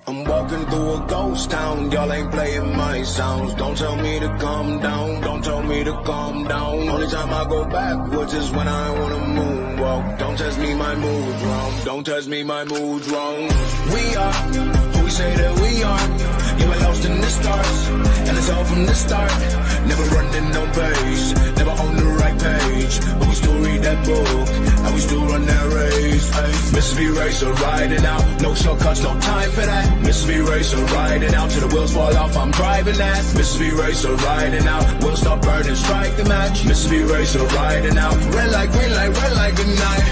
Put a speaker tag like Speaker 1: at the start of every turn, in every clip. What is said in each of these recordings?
Speaker 1: I'm walking through a ghost town, y'all ain't playing my sounds. Don't tell me to calm down, don't tell me to calm down. Only time I go backwards is when I wanna moonwalk. Don't test me, my mood's wrong, don't test me, my mood's wrong. We are who we say that we are. You were lost in the stars, and it's all from the start. Never running no pace, never on the right page. But we still read that book, and we still run that race. Ay. Mississippi Racer riding out, no shortcuts, no time for that. Mississippi Racer riding out till the wheels fall off, I'm driving that. Mississippi Racer riding out, wheels stop burning, strike the match. Mississippi Racer riding out, red light, green light, red light, good night.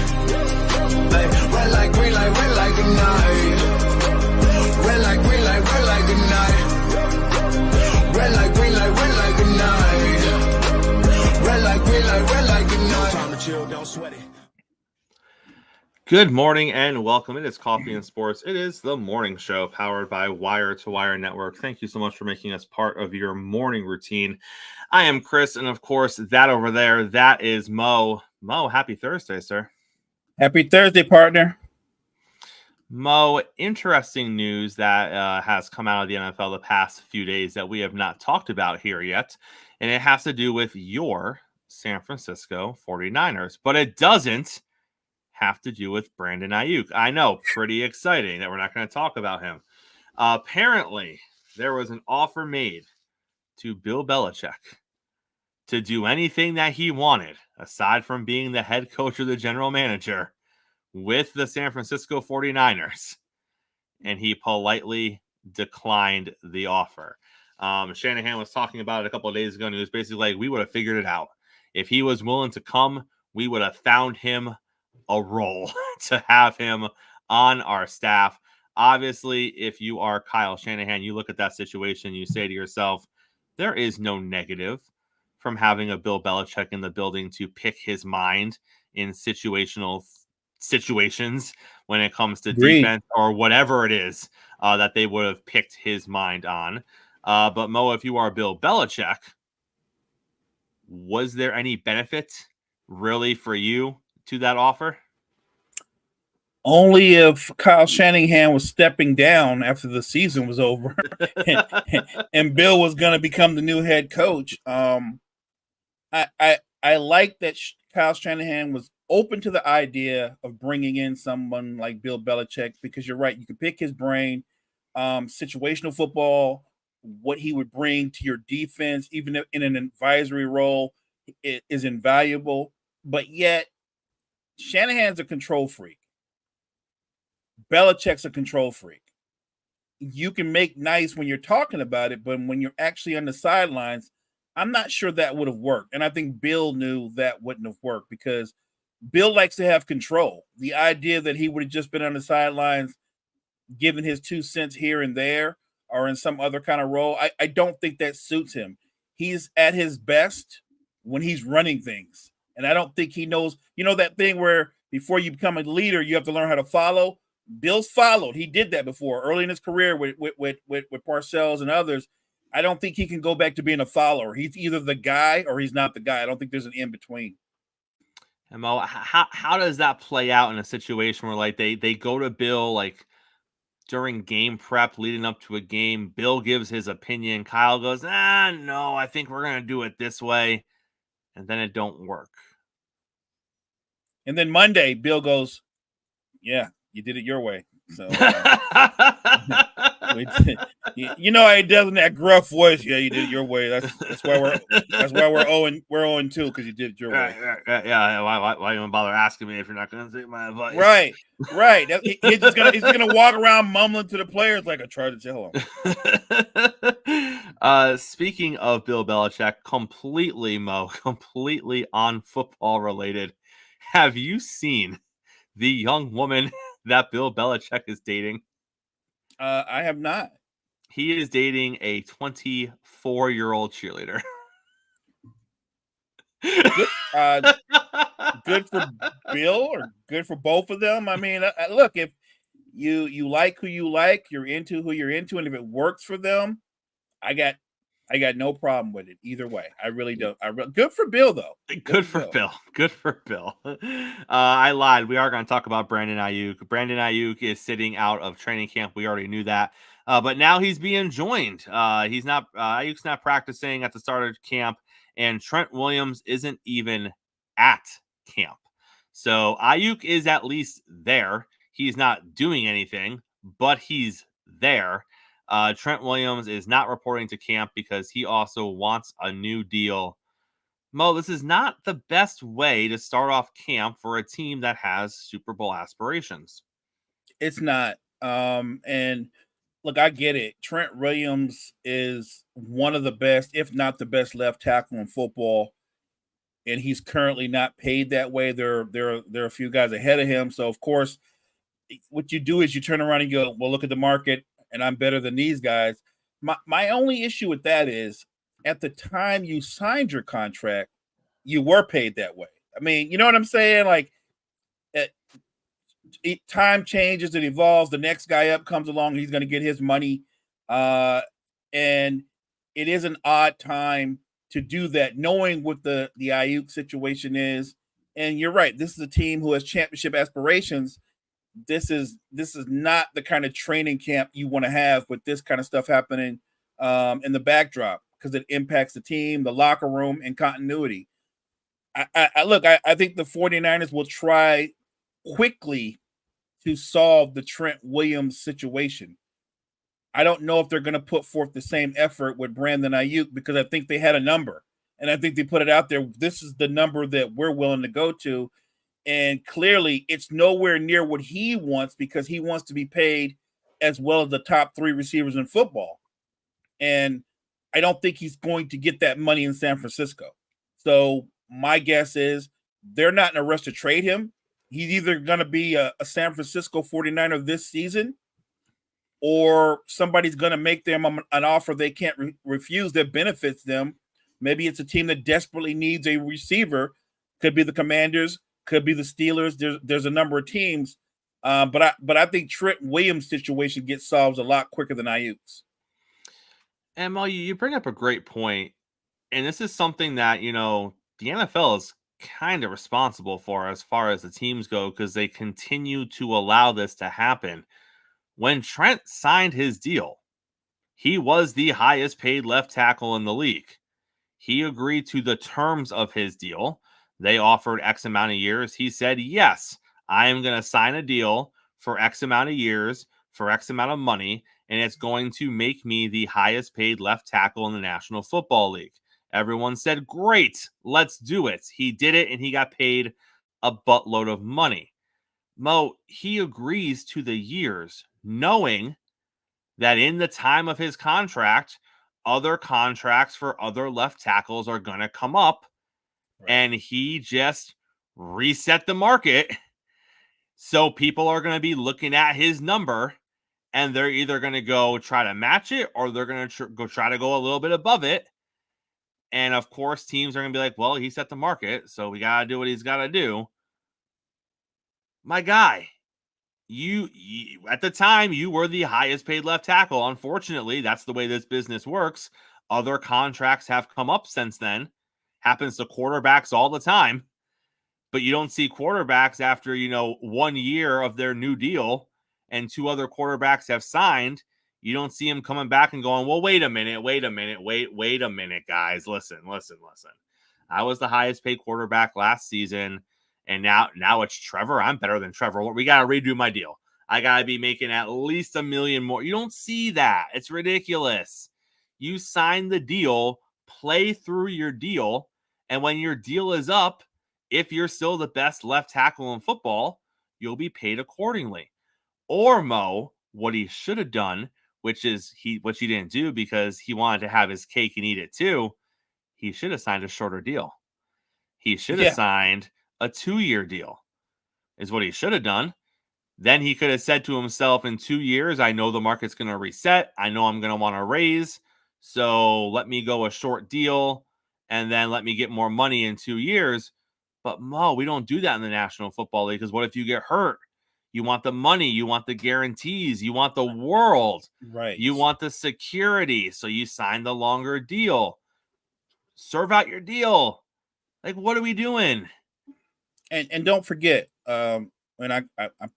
Speaker 1: Ay. Red light, green light, red light, good night. Red light, green light, red light, good night. Red light, green light, red light, good night. Red light, green light, red light, good night. Time to chill, don't sweat it.
Speaker 2: Good morning and welcome. It is Coffee and Sports. It is the morning show powered by Wire to Wire Network. Thank you so much for making us part of your morning routine. I am Chris, and of course, that over there, that is Mo. Mo, happy Thursday, sir.
Speaker 3: Happy Thursday, partner.
Speaker 2: Mo, interesting news that has come out of the NFL the past few days that we have not talked about here yet, and it has to do with your San Francisco 49ers, but it doesn't have to do with Brandon Ayuk. I know, pretty exciting that we're not going to talk about him. Apparently, there was an offer made to Bill Belichick to do anything that he wanted, aside from being the head coach or the general manager, with the San Francisco 49ers, and he politely declined the offer. Shanahan was talking about it a couple of days ago, and he was basically like, we would have figured it out. If he was willing to come, we would have found him a role to have him on our staff. Obviously, if you are Kyle Shanahan, you look at that situation, you say to yourself, there is no negative from having a Bill Belichick in the building to pick his mind in situations when it comes to defense or whatever it is that they would have picked his mind on. But Mo, if you are Bill Belichick, was there any benefit really for you to that offer?
Speaker 3: Only if Kyle Shanahan was stepping down after the season was over and Bill was going to become the new head coach. I like that Kyle Shanahan was open to the idea of bringing in someone like Bill Belichick, because you're right. You can pick his brain, situational football, what he would bring to your defense, even in an advisory role, is invaluable. But yet, Shanahan's a control freak. Belichick's a control freak. You can make nice when you're talking about it, but when you're actually on the sidelines, I'm not sure that would have worked. And I think Bill knew that wouldn't have worked, because Bill likes to have control. The idea that he would have just been on the sidelines, giving his 2 cents here and there, or in some other kind of role, I don't think that suits him. He's at his best when he's running things. And I don't think he knows, that thing where before you become a leader, you have to learn how to follow. Bill's followed. He did that before early in his career with Parcells and others. I don't think he can go back to being a follower. He's either the guy or he's not the guy. I don't think there's an in between.
Speaker 2: And Mo, how does that play out in a situation where like they go to Bill like during game prep leading up to a game? Bill gives his opinion. Kyle goes, no, I think we're gonna do it this way, and then it don't work.
Speaker 3: And then Monday, Bill goes, yeah, you did it your way. So, you know, he does in that gruff voice. Yeah, you did it your way. That's why we're 0-2, because you did it your way.
Speaker 2: Yeah. Why even bother asking me if you're not going to take my advice?
Speaker 3: Right. He's gonna walk around mumbling to the players like I tried to tell
Speaker 2: him. Speaking of Bill Belichick, completely on football related. Have you seen the young woman that Bill Belichick is dating?
Speaker 3: I have not.
Speaker 2: He is dating a 24-year-old cheerleader.
Speaker 3: Good for Bill, or good for both of them. I mean, look, if you like who you like, you're into who you're into, and if it works for them, I got I got no problem with it either way. I really don't. Good for Bill though.
Speaker 2: Good for Bill. Good for Bill. I lied. We are going to talk about Brandon Ayuk. Brandon Ayuk is sitting out of training camp. We already knew that. But now he's being joined. Ayuk's not practicing at the start of camp, and Trent Williams isn't even at camp. So Ayuk is at least there. He's not doing anything, but he's there. Trent Williams is not reporting to camp because he also wants a new deal. Mo, this is not the best way to start off camp for a team that has Super Bowl aspirations.
Speaker 3: It's not. And look, I get it. Trent Williams is one of the best, if not the best, left tackle in football, and he's currently not paid that way. There are a few guys ahead of him. So of course, what you do is you turn around and go, well, look at the market, and I'm better than these guys. My only issue with that is at the time you signed your contract, you were paid that way. I mean, you know what I'm saying? Like, time changes, it evolves. The next guy up comes along, he's going to get his money. And it is an odd time to do that, knowing what the Ayuk situation is. And you're right. This is a team who has championship aspirations. This is not the kind of training camp you want to have with this kind of stuff happening in the backdrop, because it impacts the team, the locker room, and continuity. I think the 49ers will try quickly to solve the Trent Williams situation. I don't know if they're going to put forth the same effort with Brandon Ayuk, because I think they had a number, and I think they put it out there. This is the number that we're willing to go to. And clearly it's nowhere near what he wants, because he wants to be paid as well as the top 3 receivers in football. And I don't think he's going to get that money in San Francisco. So my guess is they're not in a rush to trade him. He's either going to be a San Francisco 49er this season, or somebody's going to make them an offer they can't refuse that benefits them. Maybe it's a team that desperately needs a receiver. Could be the Commanders, could be the Steelers. There's a number of teams, but I think Trent Williams' situation gets solved a lot quicker than Ayuk's.
Speaker 2: And Mo, you bring up a great point, and this is something that the NFL is kind of responsible for as far as the teams go, because they continue to allow this to happen. When Trent signed his deal, he was the highest paid left tackle in the league. He agreed to the terms of his deal. They offered X amount of years. He said, yes, I am going to sign a deal for X amount of years, for X amount of money, and it's going to make me the highest paid left tackle in the National Football League. Everyone said, great, let's do it. He did it, and he got paid a buttload of money. Mo, he agrees to the years, knowing that in the time of his contract, other contracts for other left tackles are going to come up. Right. And he just reset the market. So people are going to be looking at his number, and they're either going to go try to match it, or they're going to try to go a little bit above it. And of course, teams are going to be like, well, he set the market, so we got to do what he's got to do. My guy, you at the time, you were the highest paid left tackle. Unfortunately, that's the way this business works. Other contracts have come up since then. Happens to quarterbacks all the time. But you don't see quarterbacks after, 1 year of their new deal and 2 other quarterbacks have signed. You don't see him coming back and going, well, wait a minute, guys. Listen. I was the highest paid quarterback last season, and now it's Trevor. I'm better than Trevor. We got to redo my deal. I got to be making at least $1 million more. You don't see that. It's ridiculous. You sign the deal, play through your deal, and when your deal is up, if you're still the best left tackle in football, you'll be paid accordingly. Or Mo, what he should have done, which he didn't do because he wanted to have his cake and eat it too, he should have signed a shorter deal. He should have signed a 2-year deal, is what he should have done. Then he could have said to himself, in 2 years, I know the market's going to reset. I know I'm going to want to raise. So let me go a short deal, and then let me get more money in 2 years. But Mo, we don't do that in the National Football League, because what if you get hurt? You want the money. You want the guarantees. You want the world.
Speaker 3: Right.
Speaker 2: You want the security. So you sign the longer deal. Serve out your deal. Like, what are we doing?
Speaker 3: And don't forget, and I'm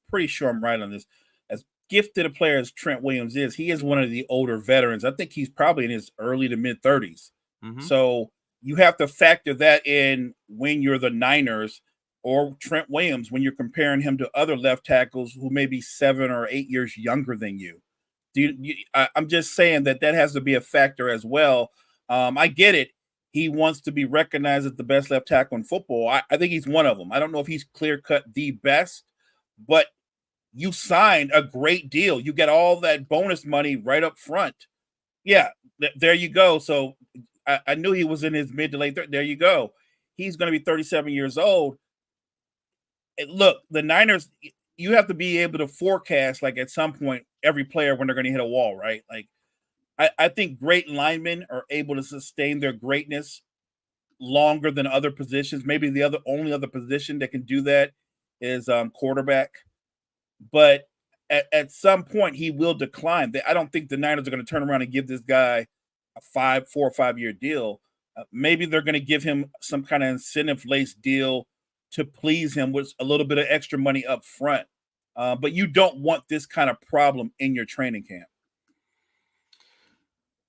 Speaker 3: pretty sure I'm right on this. As gifted a player as Trent Williams is, he is one of the older veterans. I think he's probably in his early to mid 30s.
Speaker 2: Mm-hmm.
Speaker 3: So you have to factor that in when you're the Niners or Trent Williams, when you're comparing him to other left tackles who may be 7 or 8 years younger than you. I'm just saying that has to be a factor as well. I get it. He wants to be recognized as the best left tackle in football. I think he's one of them. I don't know if he's clear-cut the best, but you signed a great deal. You get all that bonus money right up front. Yeah, there you go. So I knew he was in his mid to late 30s. There you go. He's going to be 37 years old. And look, the Niners, you have to be able to forecast, like, at some point, every player when they're going to hit a wall, right? Like, I think great linemen are able to sustain their greatness longer than other positions. Maybe the only other position that can do that is quarterback. But at some point, he will decline. I don't think the Niners are going to turn around and give this guy a 4 or 5 year deal. Maybe they're going to give him some kind of incentive-laced deal to please him with a little bit of extra money up front. But you don't want this kind of problem in your training camp.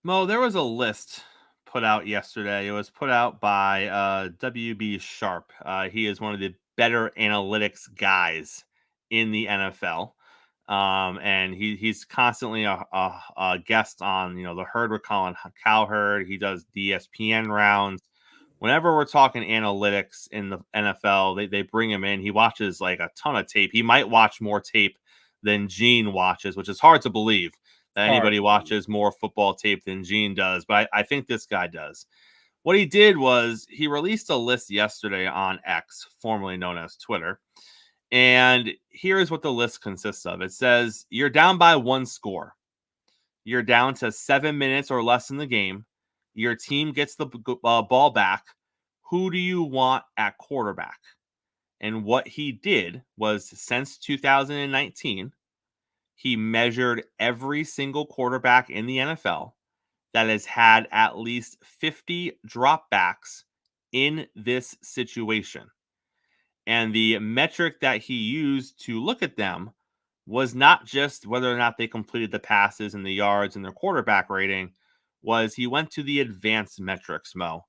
Speaker 2: Mo, there was a list put out yesterday. It was put out by WB Sharp. He is one of the better analytics guys in the NFL. And he's constantly a guest on, the Herd with Colin Cowherd. He does the ESPN rounds. Whenever we're talking analytics in the NFL, they bring him in. He watches like a ton of tape. He might watch more tape than Gene watches, which is hard to believe that anybody watches more football tape than Gene does. But I think this guy does. What he did was he released a list yesterday on X, formerly known as Twitter. And here's what the list consists of. It says you're down by 1 score. You're down to 7 minutes or less in the game. Your team gets the ball back. Who do you want at quarterback? And what he did was, since 2019, he measured every single quarterback in the NFL that has had at least 50 dropbacks in this situation. And the metric that he used to look at them was not just whether or not they completed the passes and the yards and their quarterback rating, was he went to the advanced metrics, Mo.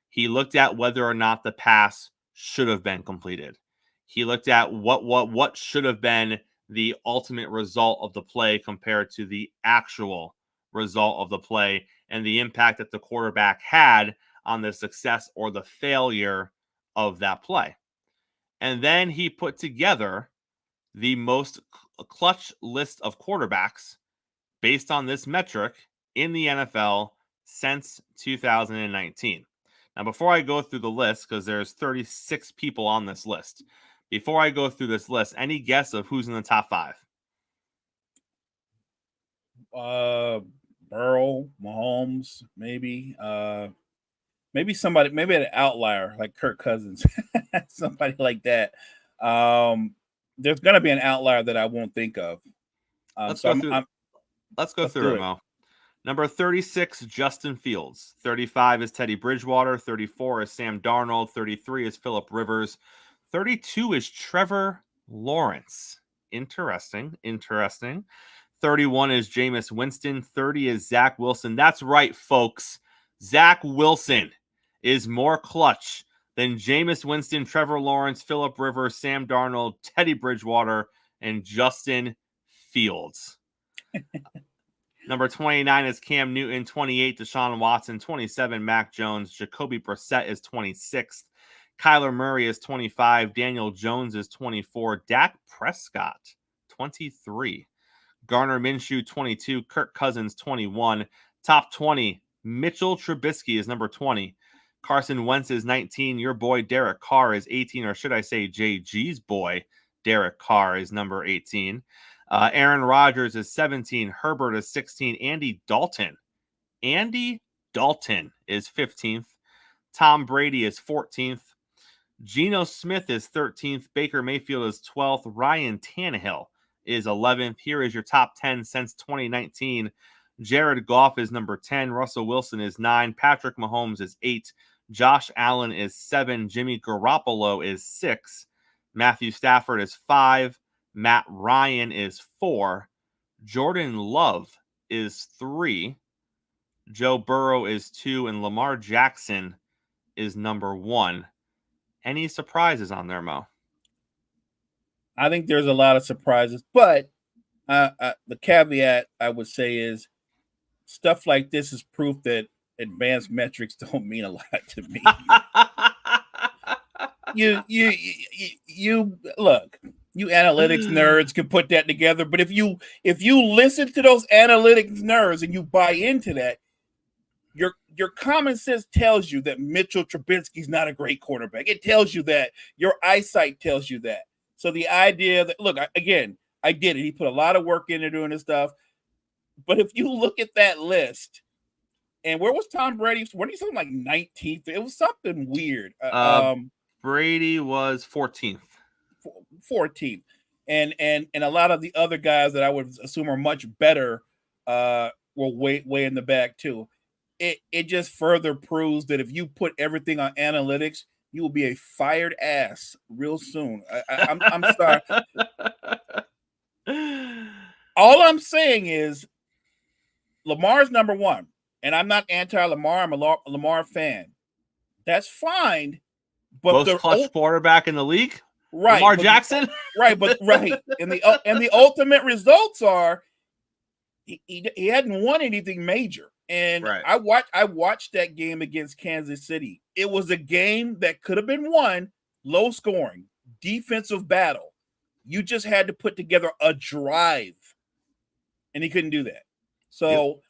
Speaker 2: He looked at whether or not the pass should have been completed. He looked at what should have been the ultimate result of the play compared to the actual result of the play, and the impact that the quarterback had on the success or the failure of that play. And then he put together the most clutch list of quarterbacks based on this metric in the NFL since 2019. Now, before I go through the list, because there's 36 people on this list, before I go through this list, any guess of who's in the top 5?
Speaker 3: Burrow, Mahomes, maybe. Maybe somebody, maybe an outlier like Kirk Cousins, somebody like that. There's going to be an outlier that I won't think of.
Speaker 2: Let's go through it, Mo. Number 36, Justin Fields. 35 is Teddy Bridgewater. 34 is Sam Darnold. 33 is Phillip Rivers. 32 is Trevor Lawrence. Interesting. 31 is Jameis Winston. 30 is Zach Wilson. That's right, folks. Zach Wilson is more clutch than Jameis Winston, Trevor Lawrence, Phillip Rivers, Sam Darnold, Teddy Bridgewater, and Justin Fields. Number 29 is Cam Newton. 28, Deshaun Watson. 27, Mac Jones. Jacoby Brissett is 26th. Kyler Murray is 25. Daniel Jones is 24. Dak Prescott, 23. Gardner Minshew, 22. Kirk Cousins, 21. Top 20, Mitchell Trubisky is number 20. Carson Wentz is 19. Your boy Derek Carr is 18, or should I say JG's boy Derek Carr is number 18. Aaron Rodgers is 17. Herbert is 16. Andy Dalton is 15th. Tom Brady is 14th. Geno Smith is 13th. Baker Mayfield is 12th. Ryan Tannehill is 11th. Here is your top 10 since 2019. Jared Goff is number 10. Russell Wilson is 9. Patrick Mahomes is 8. Josh Allen is 7. Jimmy Garoppolo is 6. Matthew Stafford is 5. Matt Ryan is 4. Jordan Love is 3. Joe Burrow is 2. And Lamar Jackson is number 1. Any surprises on there, Mo?
Speaker 3: I think there's a lot of surprises, but the caveat I would say is stuff like this is proof that advanced metrics don't mean a lot to me. you look, you analytics nerds can put that together, but if you listen to those analytics nerds and you buy into that, your common sense tells you that Mitchell Trubisky's not a great quarterback. It tells you that. Your eyesight tells you that. So the idea that, look, again, I get it. He put a lot of work into doing this stuff. But if you look at that list, and where was Tom Brady? What do you something like 19th? It was something weird.
Speaker 2: Brady was 14th.
Speaker 3: 14th. And a lot of the other guys that I would assume are much better were way in the back too. It just further proves that if you put everything on analytics, you will be a fired ass real soon. I'm sorry. All I'm saying is Lamar's number 1, and I'm not anti-Lamar. I'm a Lamar fan. That's fine, but
Speaker 2: most clutch quarterback in the league,
Speaker 3: right?
Speaker 2: Lamar Jackson,
Speaker 3: right? But right, and the ultimate results are he hadn't won anything major. And
Speaker 2: right.
Speaker 3: I watched that game against Kansas City. It was a game that could have been won, low scoring, defensive battle. You just had to put together a drive, and he couldn't do that. So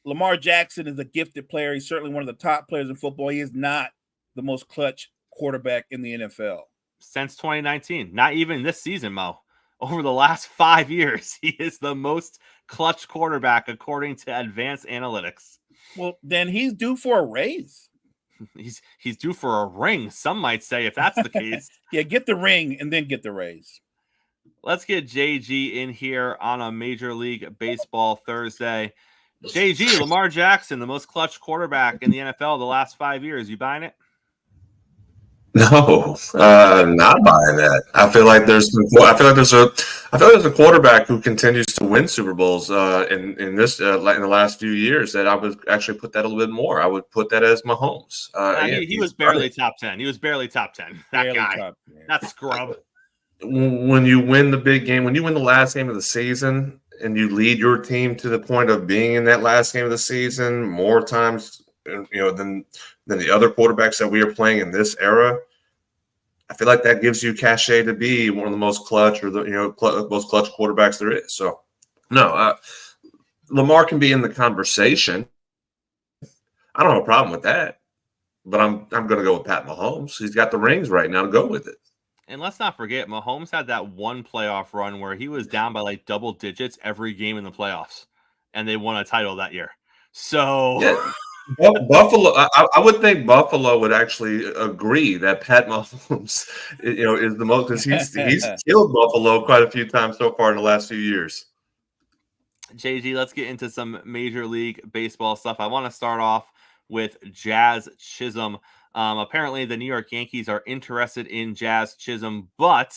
Speaker 3: Lamar Jackson is a gifted player. He's certainly one of the top players in football. He is not the most clutch quarterback in the NFL.
Speaker 2: Since 2019, not even this season, Mo. Over the last 5 years, he is the most clutch quarterback according to advanced analytics.
Speaker 3: Well, then he's due for a raise.
Speaker 2: He's due for a ring, some might say, if that's the case.
Speaker 3: Yeah, get the ring and then get the raise.
Speaker 2: Let's get JG in here on a Major League Baseball Thursday. JG, Lamar Jackson, the most clutch quarterback in the NFL the last 5 years. You buying it?
Speaker 4: No, not buying that. I feel like there's a quarterback who continues to win Super Bowls in the last few years that I would actually put that a little bit more. I would put that as Mahomes.
Speaker 2: He was barely top 10. He was barely top 10. That guy, that scrub.
Speaker 4: When you win the big game, when you win the last game of the season, and you lead your team to the point of being in that last game of the season more times, than the other quarterbacks that we are playing in this era, I feel like that gives you cachet to be one of the most clutch or most clutch quarterbacks there is. So, no, Lamar can be in the conversation. I don't have a problem with that, but I'm going to go with Pat Mahomes. He's got the rings right now to go with it.
Speaker 2: And let's not forget, Mahomes had that one playoff run where he was down by like double digits every game in the playoffs, and they won a title that year. So.
Speaker 4: Yeah. Buffalo, I would think Buffalo would actually agree that Pat Mahomes, is the most, because he's killed Buffalo quite a few times so far in the last few years.
Speaker 2: JG, let's get into some Major League Baseball stuff. I want to start off with Jazz Chisholm. Apparently, the New York Yankees are interested in Jazz Chisholm, but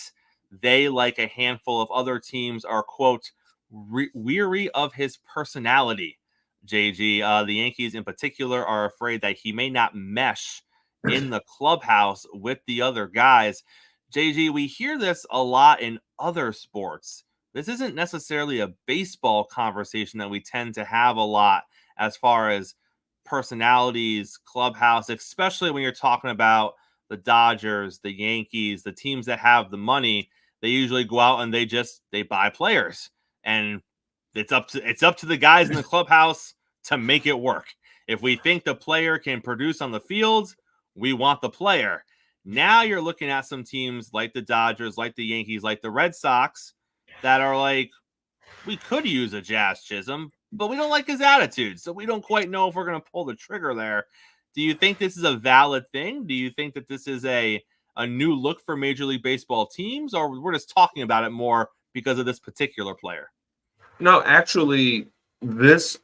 Speaker 2: they, like a handful of other teams, are, quote, weary of his personality. JG, the Yankees in particular are afraid that he may not mesh in the clubhouse with the other guys. JG, we hear this a lot in other sports. This isn't necessarily a baseball conversation that we tend to have a lot as far as personalities, clubhouse, especially when you're talking about the Dodgers, the Yankees, the teams that have the money. They usually go out and they buy players, and it's up to the guys in the clubhouse to make it work. If we think the player can produce on the field, we want the player. Now you're looking at some teams like the Dodgers, like the Yankees, like the Red Sox that are like, we could use a Jazz Chisholm, but we don't like his attitude, so we don't quite know if we're going to pull the trigger there. Do you think this is a valid thing? Do you think that this is a new look for Major League Baseball teams, or we're just talking about it more because of this particular player?
Speaker 4: No, actually,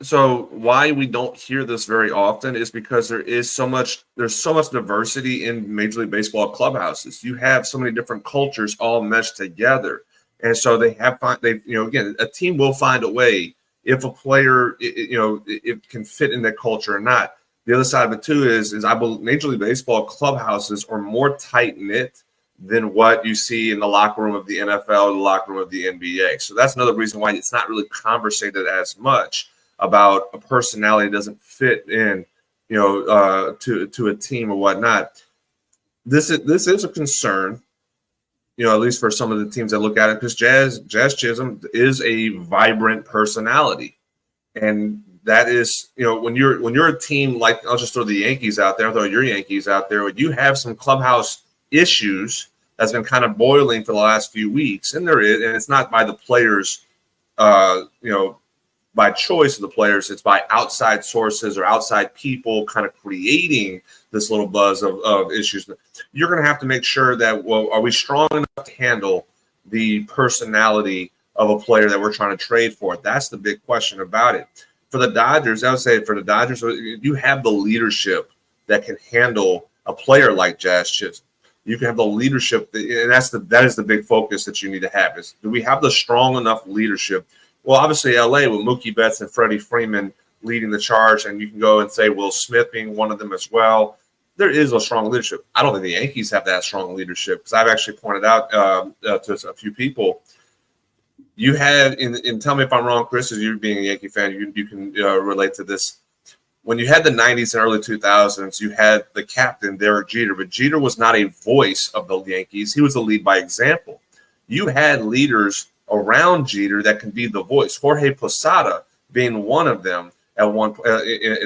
Speaker 4: so why we don't hear this very often is because there's so much diversity in Major League Baseball clubhouses. You have so many different cultures all meshed together. And so again, a team will find a way if a player, it can fit in that culture or not. The other side of it too is I believe Major League Baseball clubhouses are more tight knit than what you see in the locker room of the NFL, the locker room of the NBA. So that's another reason why it's not really conversated as much about a personality that doesn't fit in, to a team or whatnot. This is a concern, at least for some of the teams that look at it, because Jazz Chisholm is a vibrant personality, and that is, when you're a team like, I'll just throw the Yankees out there, I'll throw your Yankees out there, you have some clubhouse issues that's been kind of boiling for the last few weeks, and it's not by the players, by choice of the players, it's by outside sources or outside people kind of creating this little buzz of issues. You're going to have to make sure that, well, are we strong enough to handle the personality of a player that we're trying to trade for? That's the big question about it. For the Dodgers, I would say you have the leadership that can handle a player like Jazz Chisholm. You can have the leadership, and that is the big focus that you need to have. Is, do we have the strong enough leadership? Well, obviously, LA with Mookie Betts and Freddie Freeman leading the charge, and you can go and say Will Smith being one of them as well. There is a strong leadership. I don't think the Yankees have that strong leadership, because I've actually pointed out to a few people. You had, and tell me if I'm wrong, Chris, as you being a Yankee fan, you can relate to this. When you had the 90s and early 2000s, you had the captain, Derek Jeter, but Jeter was not a voice of the Yankees. He was a lead by example. You had leaders around Jeter that can be the voice. Jorge Posada being one of them at one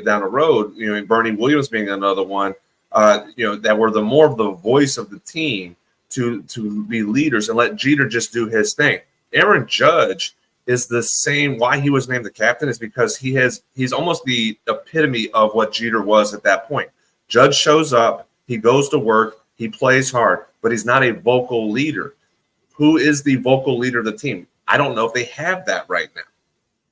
Speaker 4: down the road, and Bernie Williams being another one, that were the more of the voice of the team to be leaders and let Jeter just do his thing. Aaron Judge is the same. Why he was named the captain is because he's almost the epitome of what Jeter was at that point. Judge shows up, he goes to work, he plays hard, but he's not a vocal leader. Who is the vocal leader of the team? I don't know if they have that right now.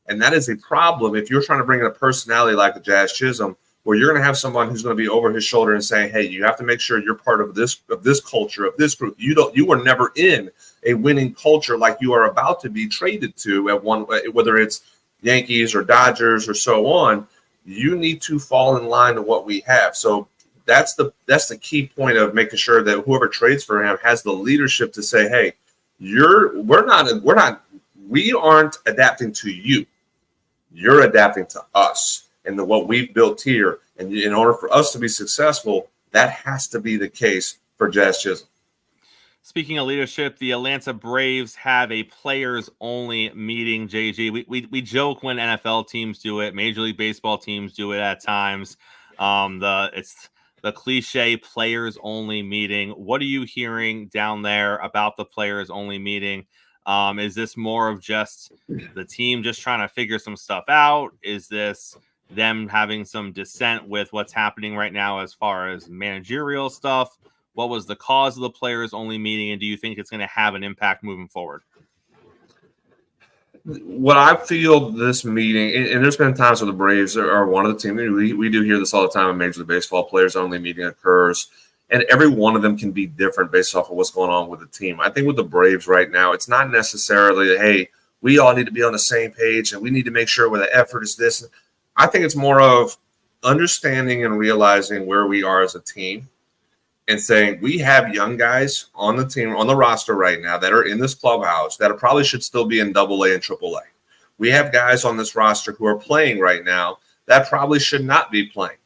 Speaker 4: And that is a problem if you're trying to bring in a personality like the Jazz Chisholm, where you're going to have someone who's going to be over his shoulder and saying, hey, you have to make sure you're part of this culture, of this group. You were never in a winning culture like you are about to be traded to at one, whether it's Yankees or Dodgers or so on. You need to fall in line to what we have. So that's the key point of making sure that whoever trades for him has the leadership to say, hey, we aren't adapting to you. You're adapting to us and to what we've built here. And in order for us to be successful, that has to be the case for Jazz Chisholm.
Speaker 2: Speaking of leadership, the Atlanta Braves have a players-only meeting, JG. We joke when NFL teams do it. Major League Baseball teams do it at times. It's the cliche players-only meeting. What are you hearing down there about the players-only meeting? Is this more of just the team just trying to figure some stuff out? Is this them having some dissent with what's happening right now as far as managerial stuff? What was the cause of the players-only meeting, and do you think it's going to have an impact moving forward?
Speaker 4: What I feel this meeting, and there's been times where the Braves are one of the teams. We do hear this all the time when Major League Baseball players-only meeting occurs, and every one of them can be different based off of what's going on with the team. I think with the Braves right now, it's not necessarily, hey, we all need to be on the same page, and we need to make sure where the effort is this. I think it's more of understanding and realizing where we are as a team, and saying we have young guys on the team, on the roster right now that are in this clubhouse that probably should still be in AA and AAA. We have guys on this roster who are playing right now that probably should not be playing.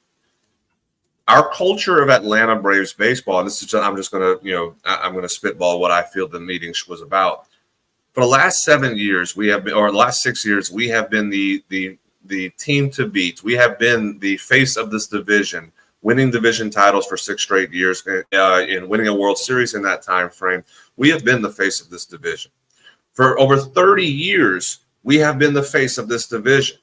Speaker 4: Our culture of Atlanta Braves baseball, and I'm just going to, I'm going to spitball what I feel the meeting was about. For the last 7 years, the last 6 years, we have been the team to beat. We have been the face of this division, winning division titles for 6 straight years, and winning a World Series in that time frame. We have been the face of this division. For over 30 years, we have been the face of this division.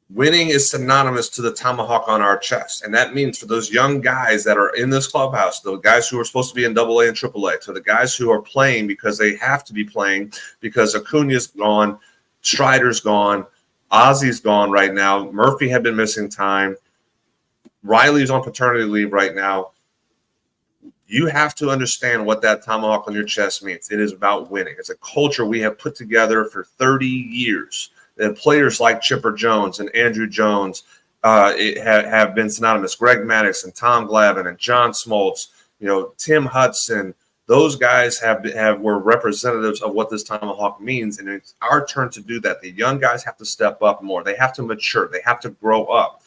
Speaker 4: winning is synonymous to the tomahawk on our chest. And that means for those young guys that are in this clubhouse, the guys who are supposed to be in AA and AAA, to the guys who are playing because they have to be playing because Acuna's gone, Strider's gone, Ozzy's gone right now, Murphy had been missing time, Riley's on paternity leave right now. You have to understand what that tomahawk on your chest means. It is about winning. It's a culture we have put together for 30 years. And players like Chipper Jones and Andrew Jones have been synonymous. Greg Maddux and Tom Glavine and John Smoltz, Tim Hudson. Those guys were representatives of what this tomahawk means, and it's our turn to do that. The young guys have to step up more. They have to mature. They have to grow up.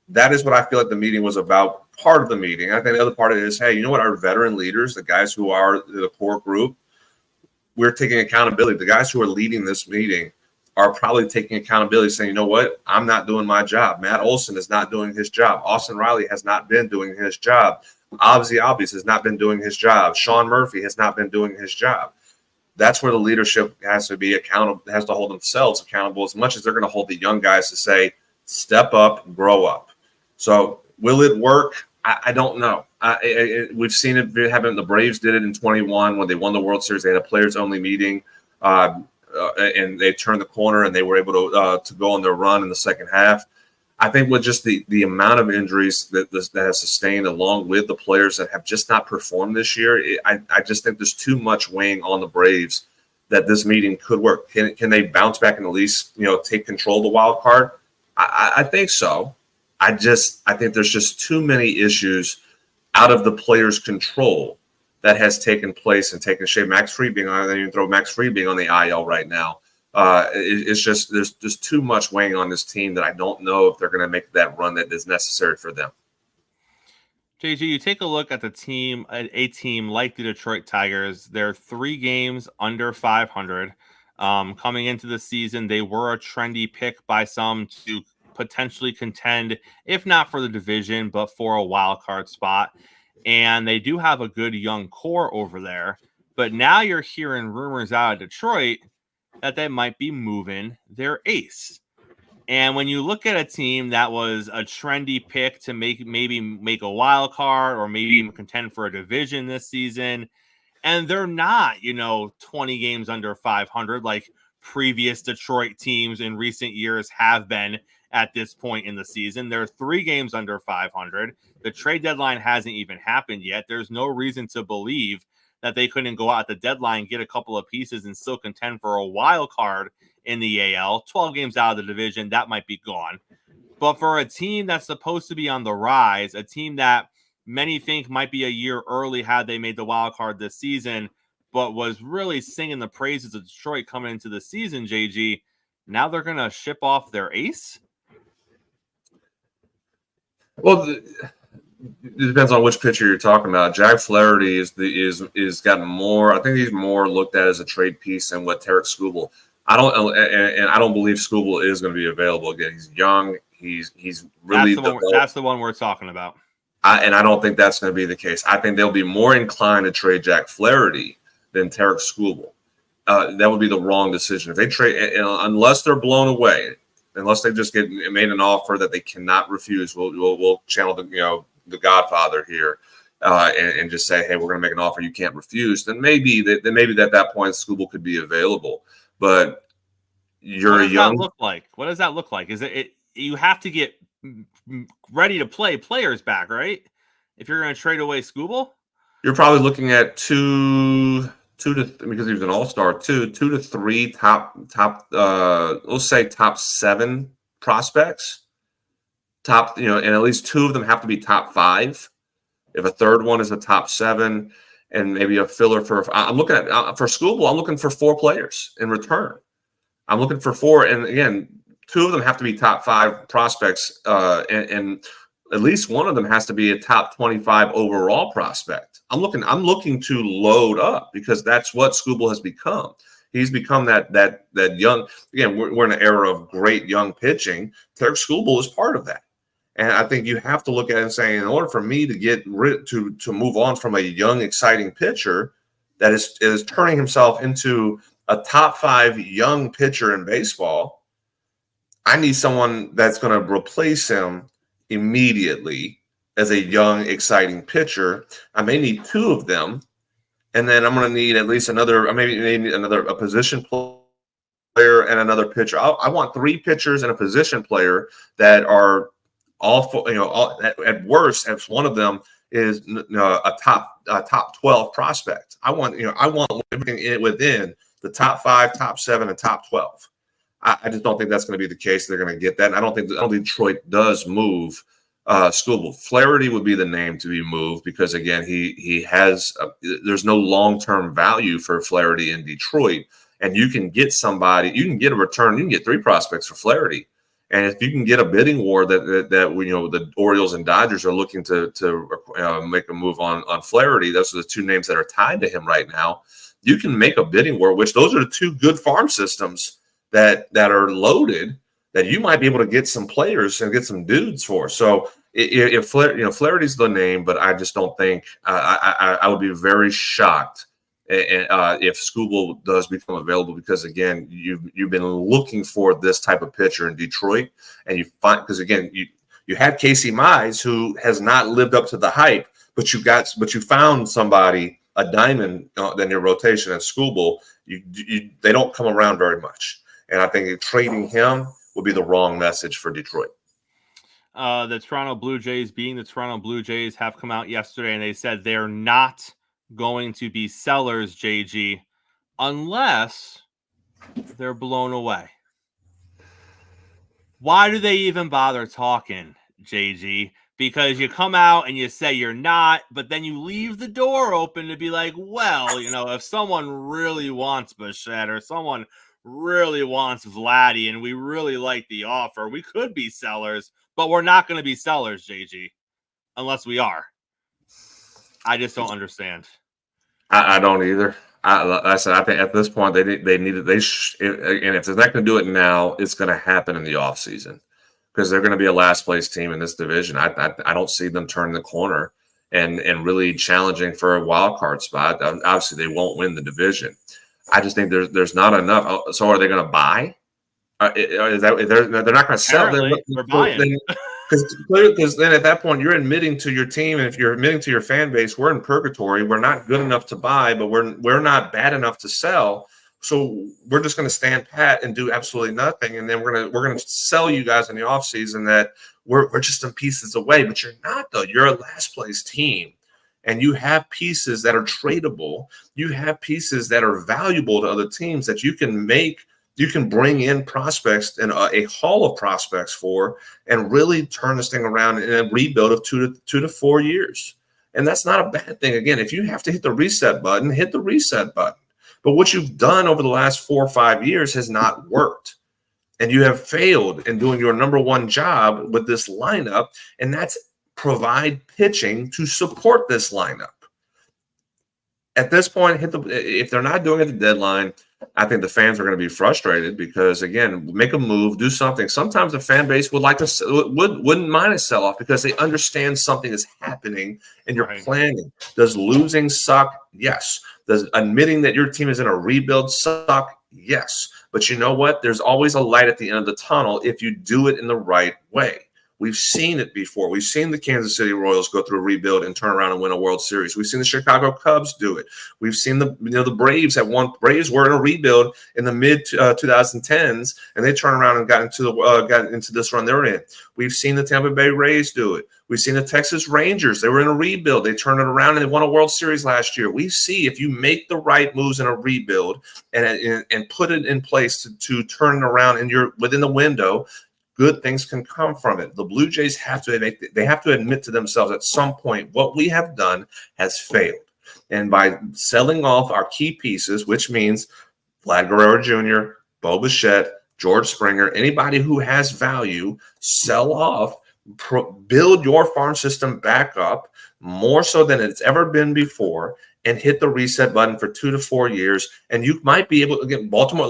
Speaker 4: That is what I feel like the meeting was about. Part of the meeting. I think the other part of it is, hey, you know what? Our veteran leaders, the guys who are the core group, we're taking accountability. The guys who are leading this meeting are probably taking accountability, saying, you know what? I'm not doing my job. Matt Olson is not doing his job. Austin Riley has not been doing his job. Ozzy Albies has not been doing his job. Sean Murphy has not been doing his job. That's where the leadership has to be accountable, has to hold themselves accountable as much as they're going to hold the young guys to say, step up, grow up. So will it work? I don't know. We've seen it happen. The Braves did it in 21 when they won the World Series. They had a players-only meeting, and they turned the corner, and they were able to go on their run in the second half. I think with just the amount of injuries that has sustained, along with the players that have just not performed this year, I just think there's too much weighing on the Braves that this meeting could work. Can they bounce back and at least take control of the wild card? I think so. I think there's just too many issues out of the players' control that has taken place and taken shape. Max Fried being on, you throw Max Fried being on the IL right now. It's just there's just too much weighing on this team that I don't know if they're going to make that run that is necessary for them.
Speaker 2: JG, you take a look at a team like the Detroit Tigers. They're 3 games under 500. Coming into the season, they were a trendy pick by some to potentially contend, if not for the division, but for a wild card spot. And they do have a good young core over there. But now you're hearing rumors out of Detroit that they might be moving their ace. And when you look at a team that was a trendy pick to maybe make a wild card or maybe even contend for a division this season, and they're not, 20 games under 500 like previous Detroit teams in recent years have been at this point in the season. They're 3 games under 500. The trade deadline hasn't even happened yet. There's no reason to believe that they couldn't go out at the deadline, get a couple of pieces, and still contend for a wild card in the AL. 12 games out of the division, that might be gone. But for a team that's supposed to be on the rise, a team that many think might be a year early had they made the wild card this season, but was really singing the praises of Detroit coming into the season, JG, now they're going to ship off their ace?
Speaker 4: Well, it depends on which pitcher you're talking about. Jack Flaherty is gotten more. I think he's more looked at as a trade piece than what Tarik Skubal. I don't believe Skubal is going to be available again. He's young. He's really
Speaker 2: that's the one we're talking about.
Speaker 4: And I don't think that's going to be the case. I think they'll be more inclined to trade Jack Flaherty than Tarik Skubal. That would be the wrong decision if they trade, unless they're blown away. Unless they just get made an offer that they cannot refuse, we'll channel the Godfather here and just say, hey, we're going to make an offer you can't refuse. Then maybe at that point Skubal could be available. But you're young.
Speaker 2: What does that look like? Is it you have to get ready to play players back, right? If you're going to trade away Skubal,
Speaker 4: you're probably looking at because he was an all-star, 2 to 3 top let's say top 7 prospects. And at least 2 of them have to be top 5. If a third one is a top 7, and maybe a filler for Skubal, I'm looking for 4 players in return. I'm looking for 4, and again, 2 of them have to be top 5 prospects, and at least one of them has to be a top 25 overall prospect. I'm looking to load up because that's what Skubal has become. He's become that young. Again, we're in an era of great young pitching. Tarik Skubal is part of that, and I think you have to look at it and say, in order for me to get to move on from a young, exciting pitcher that is turning himself into a top 5 young pitcher in baseball, I need someone that's going to replace him immediately as a young, exciting pitcher. I may need 2 of them, and then I'm going to need at least another, maybe a position player and another pitcher. I want 3 pitchers and a position player that are all, at worst, if one of them is a top 12 prospect. I want everything within the top 5, top 7, and top 12. I just don't think that's going to be the case. They're going to get that. And I don't think Detroit does move Skubal. Flaherty would be the name to be moved because, again, he has there's no long-term value for Flaherty in Detroit. And you can get somebody, you can get a return, you can get 3 prospects for Flaherty. And if you can get a bidding war that the Orioles and Dodgers are looking to make a move on Flaherty, those are the 2 names that are tied to him right now. You can make a bidding war, which those are the 2 good farm systems that are loaded that you might be able to get some players and get some dudes for. So if Flaherty's the name, but I just don't think I would be very shocked if Skubal does become available, because again, you've been looking for this type of pitcher in Detroit, and you find, because again, you had Casey Mize, who has not lived up to the hype, but you found somebody, a diamond in your rotation at Skubal. They don't come around very much, and I think trading him would be the wrong message for Detroit.
Speaker 2: The Toronto Blue Jays, being the Toronto Blue Jays, have come out yesterday and they said they're not going to be sellers, JG, unless they're blown away. Why do they even bother talking, JG? Because you come out and you say you're not, but then you leave the door open to be like, well, if someone really wants Bichette or someone really wants Vladdy and we really like the offer, we could be sellers, but we're not going to be sellers, JG, unless we are. I just don't understand.
Speaker 4: I don't either. I said I think at this point and if they're not going to do it now, it's going to happen in the offseason because they're going to be a last place team in this division. I don't see them turning the corner and really challenging for a wild card spot. Obviously, they won't win the division. I just think there's not enough. So are they going to buy? They're not going to sell?
Speaker 2: They're buying.
Speaker 4: Because then at that point, you're admitting to your team, and if you're admitting to your fan base, we're in purgatory. We're not good enough to buy, but we're not bad enough to sell. So we're just going to stand pat and do absolutely nothing, and then we're going to sell you guys in the offseason that we're just some pieces away. But you're not, though. You're a last place team, and you have pieces that are tradable. You have pieces that are valuable to other teams that you can make. You can bring in prospects and a haul of prospects for, and really turn this thing around in a rebuild of 2 to 4 years. And that's not a bad thing. Again, if you have to hit the reset button, hit the reset button. But what you've done over the last 4 or 5 years has not worked. And you have failed in doing your number one job with this lineup, and that's provide pitching to support this lineup. At this point, if they're not doing it at the deadline, I think the fans are going to be frustrated because, again, make a move, do something. Sometimes the fan base wouldn't mind a sell-off because they understand something is happening and you're planning. Does losing suck? Yes. Does admitting that your team is in a rebuild suck? Yes. But you know what? There's always a light at the end of the tunnel if you do it in the right way. We've seen it before. We've seen the Kansas City Royals go through a rebuild and turn around and win a World Series. We've seen the Chicago Cubs do it. We've seen the Braves Braves were in a rebuild in the mid 2010s, and they turned around and got into this run they're in. We've seen the Tampa Bay Rays do it. We've seen the Texas Rangers. They were in a rebuild. They turned it around and they won a World Series last year. We see if you make the right moves in a rebuild and put it in place to turn it around and you're within the window, good things can come from it. The Blue Jays have to admit to themselves at some point what we have done has failed. And by selling off our key pieces, which means Vlad Guerrero Jr., Bo Bichette, George Springer, anybody who has value, sell off, build your farm system back up more so than it's ever been before, and hit the reset button for 2 to 4 years. And you might be able to get Baltimore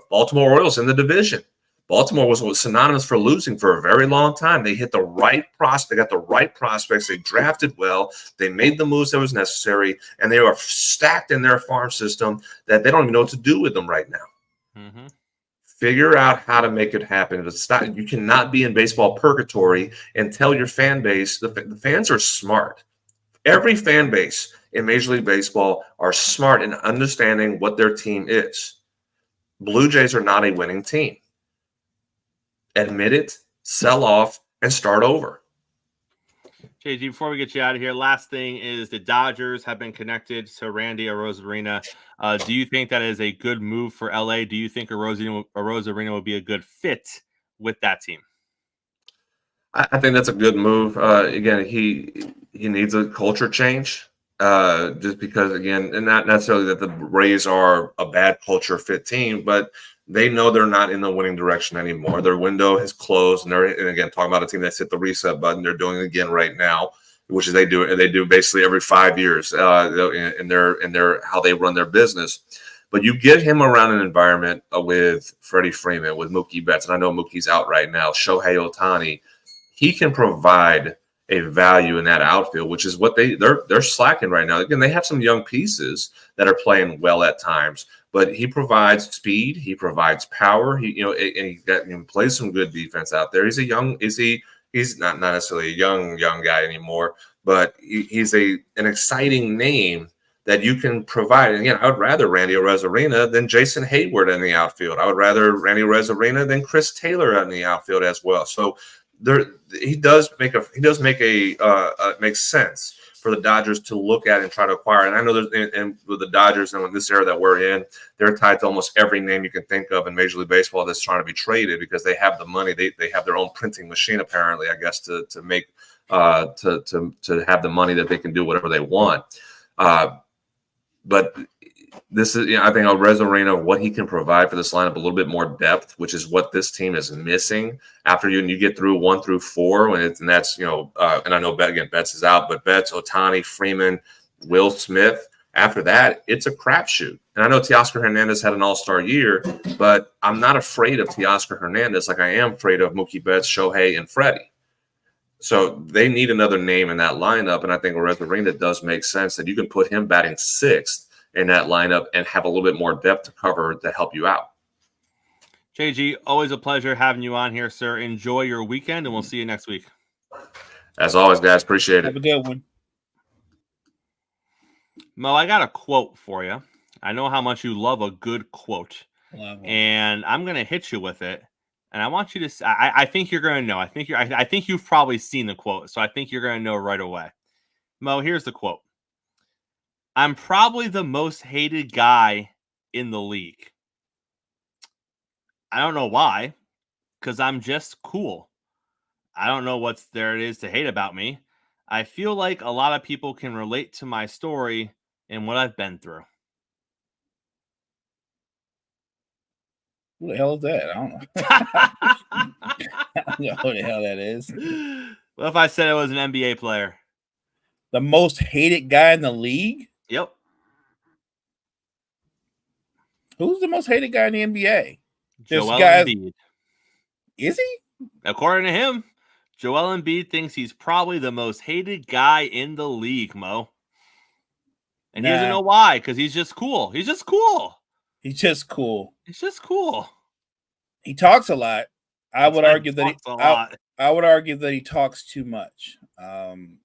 Speaker 4: Orioles in the division. Baltimore was synonymous for losing for a very long time. They hit the right prospect. They got the right prospects. They drafted well. They made the moves that was necessary, and they are stacked in their farm system that they don't even know what to do with them right now. Mm-hmm. Figure out how to make it happen. It's not, you cannot be in baseball purgatory and tell your fan base. The fans are smart. Every fan base in Major League Baseball are smart in understanding what their team is. Blue Jays are not a winning team. Admit it, sell off, and start over.
Speaker 2: JG, before we get you out of here, last thing is the Dodgers have been connected to Randy Arozarena. Do you think that is a good move for LA? Do you think Arozarena would be a good fit with that team?
Speaker 4: I think that's a good move. Again, he needs a culture change. Just because, again, and not necessarily that the Rays are a bad culture fit team, but they know they're not in the winning direction anymore. Their window has closed, and again, talking about a team that's hit the reset button. They're doing it again right now, which is they do basically every 5 years in their how they run their business. But you get him around an environment with Freddie Freeman, with Mookie Betts, and I know Mookie's out right now, Shohei Ohtani. He can provide a value in that outfield, which is what they're slacking right now. Again, they have some young pieces that are playing well at times, but he provides speed, he provides power. He plays some good defense out there. He's not necessarily a young guy anymore, but he's an exciting name that you can provide. And again, I would rather Randy Arozarena than Jason Hayward in the outfield. I would rather Randy Arozarena than Chris Taylor in the outfield as well. So he does make makes sense for the Dodgers to look at and try to acquire. And I know and with the Dodgers and with this era that we're in, they're tied to almost every name you can think of in Major League Baseball that's trying to be traded because they have the money. They have their own printing machine, apparently, I guess, to make to have the money that they can do whatever they want. But this is, I think Arozarena, what he can provide for this lineup, a little bit more depth, which is what this team is missing. After you get through 1 through 4, and that's and I know Betts is out, but Betts, Ohtani, Freeman, Will Smith. After that, it's a crapshoot. And I know Teoscar Hernandez had an all-star year, but I'm not afraid of Teoscar Hernandez like I am afraid of Mookie Betts, Shohei, and Freddie. So they need another name in that lineup, and I think Arozarena does make sense that you can put him batting 6th in that lineup and have a little bit more depth to cover to help you out.
Speaker 2: JG, always a pleasure having you on here, sir. Enjoy your weekend, and we'll see you next week.
Speaker 4: As always, guys, appreciate it.
Speaker 3: Have a good one.
Speaker 2: Mo, I got a quote for you. I know how much you love a good quote, and I'm going to hit you with it. And I want you to. I think you're going to know. I think you've probably seen the quote, so I think you're going to know right away. Mo, here's the quote. I'm probably the most hated guy in the league. I don't know why, because I'm just cool. I don't know what there is to hate about me. I feel like a lot of people can relate to my story and what I've been through.
Speaker 3: Who the hell is that? I don't know. I don't know who the hell that is.
Speaker 2: What if I said it was an NBA player?
Speaker 3: The most hated guy in the league?
Speaker 2: Yep.
Speaker 3: Who's the most hated guy in the NBA?
Speaker 2: Joel Embiid.
Speaker 3: Is he?
Speaker 2: According to him, Joel Embiid thinks he's probably the most hated guy in the league, Mo. And he doesn't know why, because he's just cool. He's just cool.
Speaker 3: He's just cool.
Speaker 2: He's just cool.
Speaker 3: He talks a lot. I would argue that he talks too much.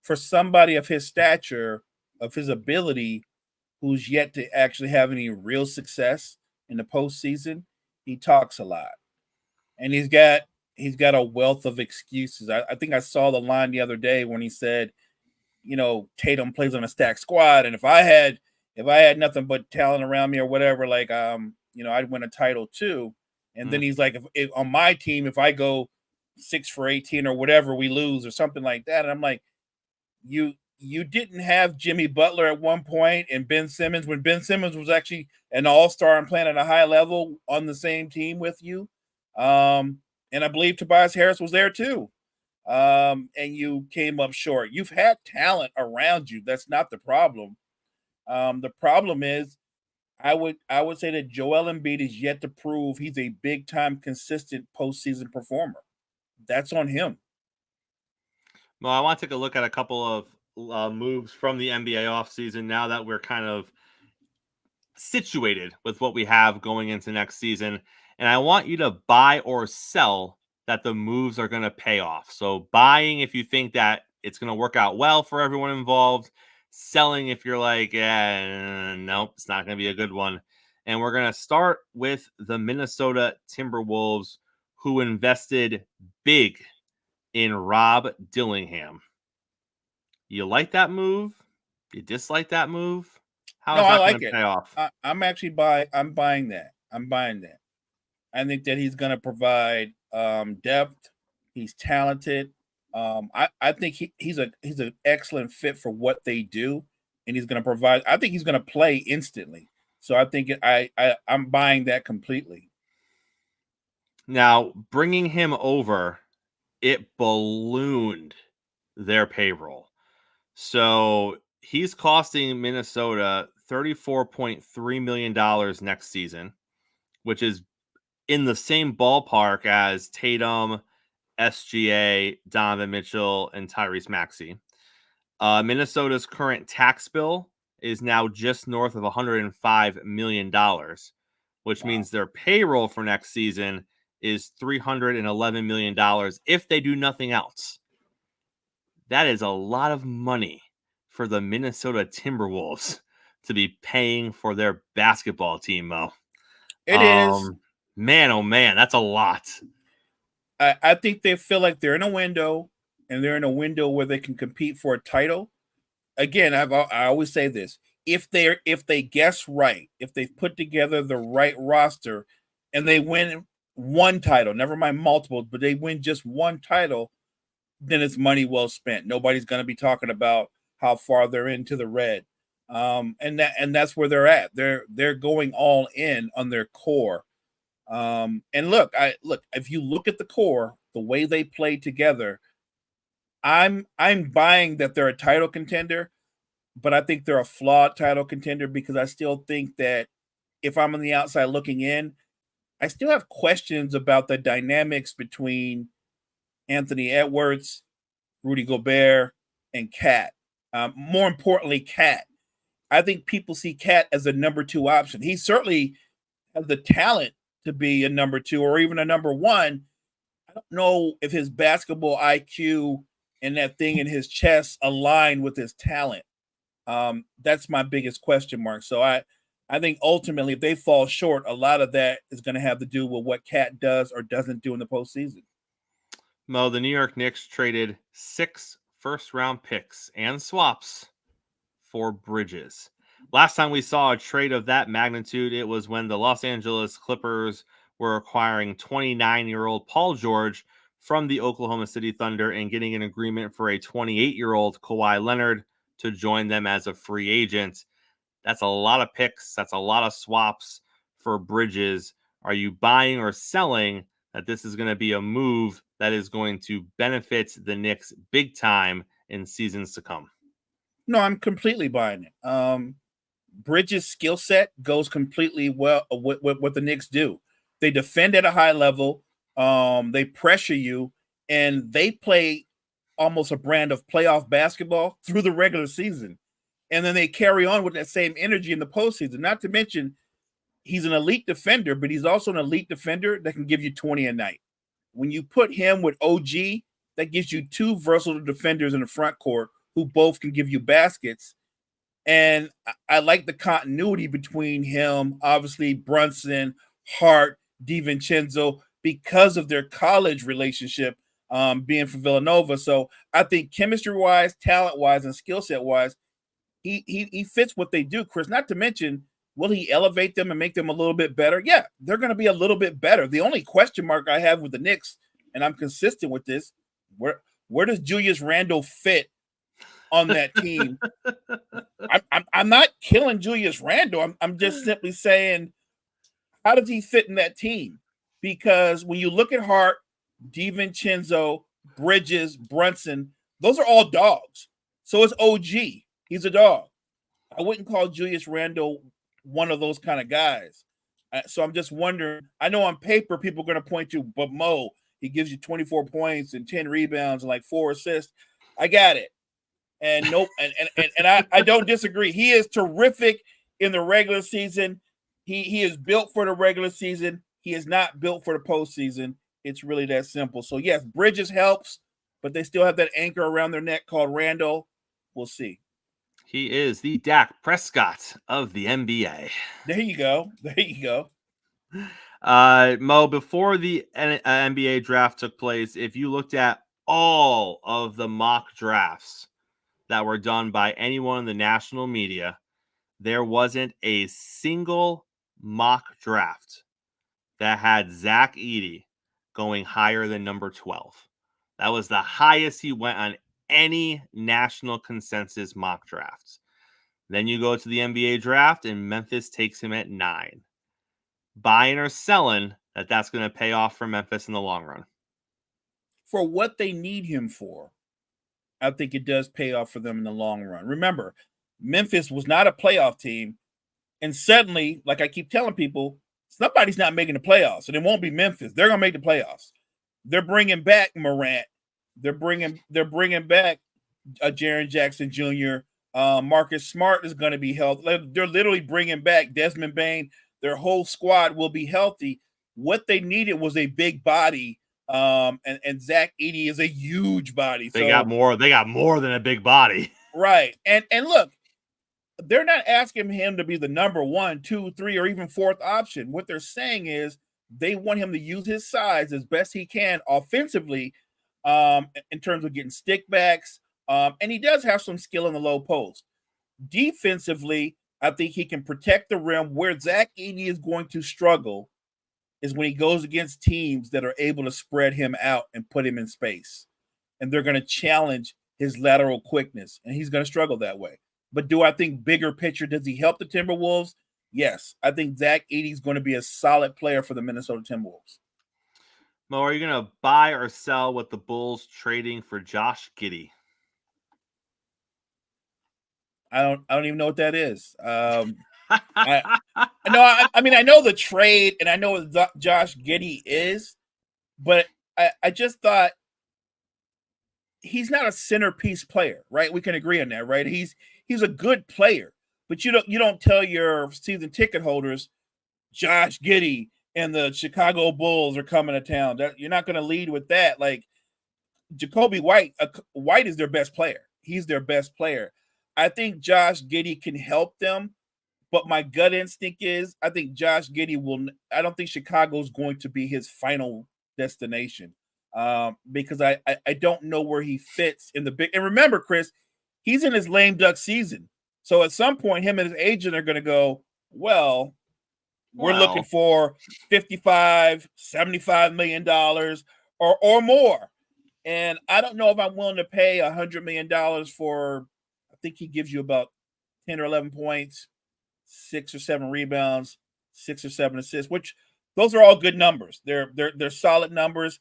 Speaker 3: For somebody of his stature, of his ability, who's yet to actually have any real success in the postseason, he talks a lot. And he's got a wealth of excuses. I think I saw the line the other day when he said, Tatum plays on a stacked squad, and if I had nothing but talent around me or whatever, I'd win a title too. And then he's like, if on my team, if I go 6 for 18 or whatever, we lose or something like that. And I'm like, you didn't have Jimmy Butler at one point and Ben Simmons when Ben Simmons was actually an all-star and playing at a high level on the same team with you. And I believe Tobias Harris was there too. And you came up short. You've had talent around you. That's not the problem. The problem is I would say that Joel Embiid is yet to prove he's a big-time, consistent postseason performer. That's on him.
Speaker 2: Well, I want to take a look at a couple of moves from the NBA offseason now that we're kind of situated with what we have going into next season. And I want you to buy or sell that the moves are going to pay off. So buying if you think that it's going to work out well for everyone involved. Selling if you're like, nope, it's not going to be a good one. And we're going to start with the Minnesota Timberwolves, who invested big in Rob Dillingham. You like that move? You dislike that move? How is that going to pay off?
Speaker 3: I'm buying that. I'm buying that. I think that he's going to provide depth. He's talented. I think he's an excellent fit for what they do, and he's going to provide. I think he's going to play instantly. So I think I'm buying that completely.
Speaker 2: Now, bringing him over, it ballooned their payroll. So he's costing Minnesota $34.3 million next season, which is in the same ballpark as Tatum, SGA, Donovan Mitchell, and Tyrese Maxey. Minnesota's current tax bill is now just north of $105 million, which means their payroll for next season is $311 million if they do nothing else. That is a lot of money for the Minnesota Timberwolves to be paying for their basketball team, Mo.
Speaker 3: It is.
Speaker 2: Man, oh man, that's a lot.
Speaker 3: I think they feel like they're in a window, and they're in a window where they can compete for a title. Again, I always say this: if they guess right, if they've put together the right roster, and they win one title, never mind multiples, but they win just one title, then it's money well spent. Nobody's going to be talking about how far they're into the red, and that's where they're at. They're going all in on their core. And look, if you look at the core, the way they play together, I'm buying that they're a title contender, but I think they're a flawed title contender because I still think that if I'm on the outside looking in, I still have questions about the dynamics between Anthony Edwards, Rudy Gobert, and Cat. More importantly, Cat. I think people see Cat as a number 2 option. He certainly has the talent to be a number 2 or even a number 1. I don't know if his basketball IQ and that thing in his chest align with his talent. That's my biggest question mark. So I think ultimately, if they fall short, a lot of that is going to have to do with what Cat does or doesn't do in the postseason.
Speaker 2: Mo, the New York Knicks traded 6 first-round picks and swaps for Bridges. Last time we saw a trade of that magnitude, it was when the Los Angeles Clippers were acquiring 29-year-old Paul George from the Oklahoma City Thunder and getting an agreement for a 28-year-old Kawhi Leonard to join them as a free agent. That's a lot of picks. That's a lot of swaps for Bridges. Are you buying or selling that this is going to be a move that is going to benefit the Knicks big time in seasons to come?
Speaker 3: No, I'm completely buying it. Bridges' skill set goes completely well with what the Knicks do. They defend at a high level. They pressure you, and they play almost a brand of playoff basketball through the regular season. And then they carry on with that same energy in the postseason. Not to mention, he's an elite defender, but he's also an elite defender that can give you 20 a night. When you put him with OG, that gives you 2 versatile defenders in the front court who both can give you baskets. And I like the continuity between him, obviously Brunson, Hart, DiVincenzo, because of their college relationship being for Villanova. So I think chemistry-wise, talent-wise, and skill set-wise, he fits what they do, Chris. Not to mention, will he elevate them and make them a little bit better? Yeah, they're going to be a little bit better. The only question mark I have with the Knicks, and I'm consistent with this, where does Julius Randle fit on that team? I'm not killing Julius Randle. I'm just simply saying, how does he fit in that team? Because when you look at Hart, DiVincenzo, Bridges, Brunson, those are all dogs. So it's OG. He's a dog. I wouldn't call Julius Randle one of those kind of guys. So I'm just wondering, I know on paper people are going to point to, but Mo, he gives you 24 points and 10 rebounds and like 4 assists. I got it. And nope, and I don't disagree. He is terrific in the regular season. He is built for the regular season. He is not built for the postseason. It's really that simple. So, yes, Bridges helps, but they still have that anchor around their neck called Randall. We'll see.
Speaker 2: He is the Dak Prescott of the NBA.
Speaker 3: There you go. There you go.
Speaker 2: Mo, before the NBA draft took place, if you looked at all of the mock drafts that were done by anyone in the national media, there wasn't a single mock draft that had Zach Edey going higher than number 12. That was the highest he went on any national consensus mock drafts. Then you go to the NBA draft, and Memphis takes him at 9. Buying or selling that's going to pay off for Memphis in the long run?
Speaker 3: For what they need him for, I think it does pay off for them in the long run. Remember, Memphis was not a playoff team, and suddenly, like I keep telling people, somebody's not making the playoffs, and it won't be Memphis. They're going to make the playoffs. They're bringing back Morant. They're bringing back Jaren Jackson Jr. Marcus Smart is going to be healthy. They're literally bringing back Desmond Bane. Their whole squad will be healthy. What they needed was a big body, and Zach Edey is a huge body.
Speaker 2: They got more than a big body,
Speaker 3: right? And look, they're not asking him to be the number 1, 2, 3, or even 4th option. What they're saying is they want him to use his size as best he can offensively, in terms of getting stickbacks, and he does have some skill in the low post. Defensively, I think he can protect the rim. Where Zach Edey is going to struggle is when he goes against teams that are able to spread him out and put him in space. And they're going to challenge his lateral quickness, and he's going to struggle that way. But do I think bigger picture, does he help the Timberwolves? Yes. I think Zach Edey is going to be a solid player for the Minnesota Timberwolves.
Speaker 2: Mo, are you going to buy or sell with the Bulls trading for Josh Giddey?
Speaker 3: I don't even know what that is. I know the trade, and I know what Josh Giddey is, but I just thought he's not a centerpiece player, right? We can agree on that, right? He's a good player, but you don't tell your season ticket holders Josh Giddey and the Chicago Bulls are coming to town. You're not going to lead with that. Like Jacoby White is their best player. He's their best player. I think Josh Giddey can help them, but my gut instinct is I think Josh Giddey I don't think Chicago's going to be his final destination, because I don't know where he fits in the big. And remember, Chris, he's in his lame duck season. So at some point, him and his agent are going to go, we're looking for $55, $75 million or more. And I don't know if I'm willing to pay $100 million for, I think he gives you about 10 or 11 points, 6 or 7 rebounds, 6 or 7 assists, which those are all good numbers. They're solid numbers.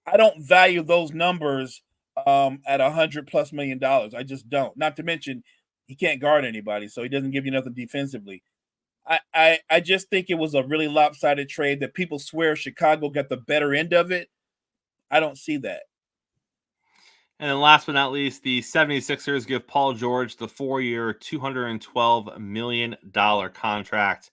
Speaker 3: I don't value those numbers at $100+ million. I just don't. Not to mention he can't guard anybody, so he doesn't give you nothing defensively. I just think it was a really lopsided trade that people swear Chicago got the better end of it. I don't see that.
Speaker 2: And then last but not least, the 76ers give Paul George the 4-year, $212 million contract.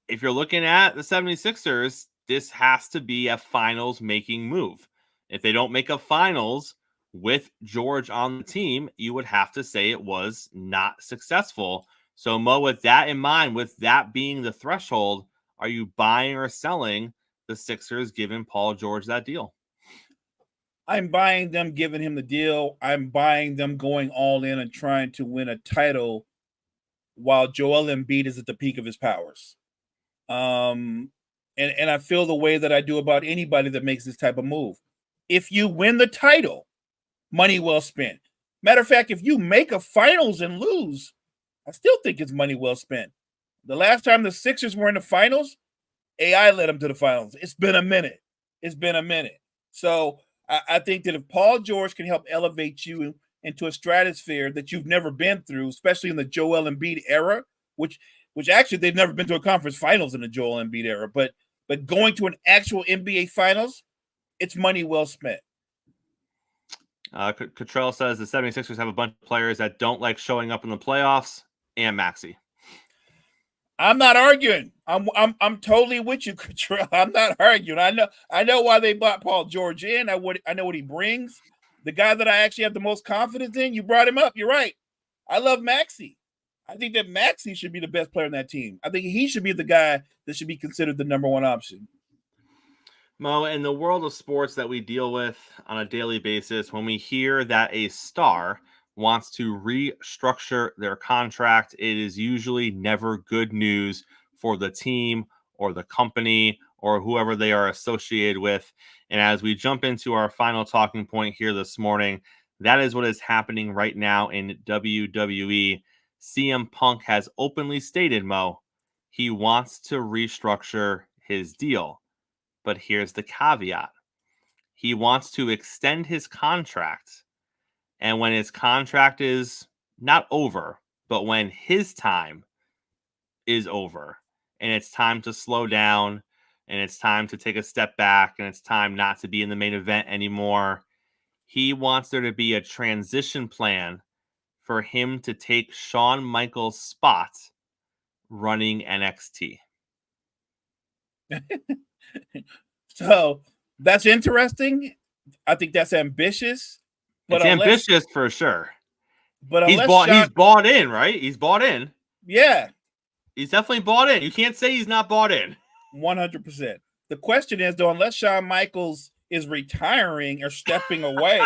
Speaker 2: If you're looking at the 76ers, this has to be a finals-making move. If they don't make a finals with George on the team, you would have to say it was not successful. So, Mo, with that in mind, with that being the threshold, are you buying or selling the Sixers giving Paul George that deal?
Speaker 3: I'm buying them giving him the deal. I'm buying them going all in and trying to win a title while Joel Embiid is at the peak of his powers. And I feel the way that I do about anybody that makes this type of move. If you win the title, money well spent. Matter of fact, if you make a finals and lose, I still think it's money well spent. The last time the Sixers were in the finals, AI led them to the finals. It's been a minute. So I think that if Paul George can help elevate you into a stratosphere that you've never been through, especially in the Joel Embiid era, which actually they've never been to a conference finals in the Joel Embiid era, but going to an actual NBA finals, it's money well spent.
Speaker 2: Cottrell says the 76ers have a bunch of players that don't like showing up in the playoffs, and Maxey.
Speaker 3: I'm not arguing. I'm totally with you, Cottrell. I'm not arguing. I know why they brought Paul George in. I know what he brings. The guy that I actually have the most confidence in, you brought him up. You're right. I love Maxey. I think that Maxey should be the best player on that team. I think he should be the guy that should be considered the number one option.
Speaker 2: Mo, in the world of sports that we deal with on a daily basis, when we hear that a star wants to restructure their contract, it is usually never good news for the team or the company or whoever they are associated with. And as we jump into our final talking point here this morning, that is what is happening right now in WWE. CM Punk has openly stated, Mo, he wants to restructure his deal. But here's the caveat. He wants to extend his contract. And when his contract is not over, but when his time is over and it's time to slow down and it's time to take a step back and it's time not to be in the main event anymore, he wants there to be a transition plan for him to take Shawn Michaels' spot running NXT.
Speaker 3: So that's interesting. I think that's ambitious.
Speaker 2: But it's ambitious for sure.
Speaker 3: But
Speaker 2: he's bought in, right? He's bought in.
Speaker 3: Yeah.
Speaker 2: He's definitely bought in. You can't say he's not bought in.
Speaker 3: 100%. The question is, though, unless Shawn Michaels is retiring or stepping away,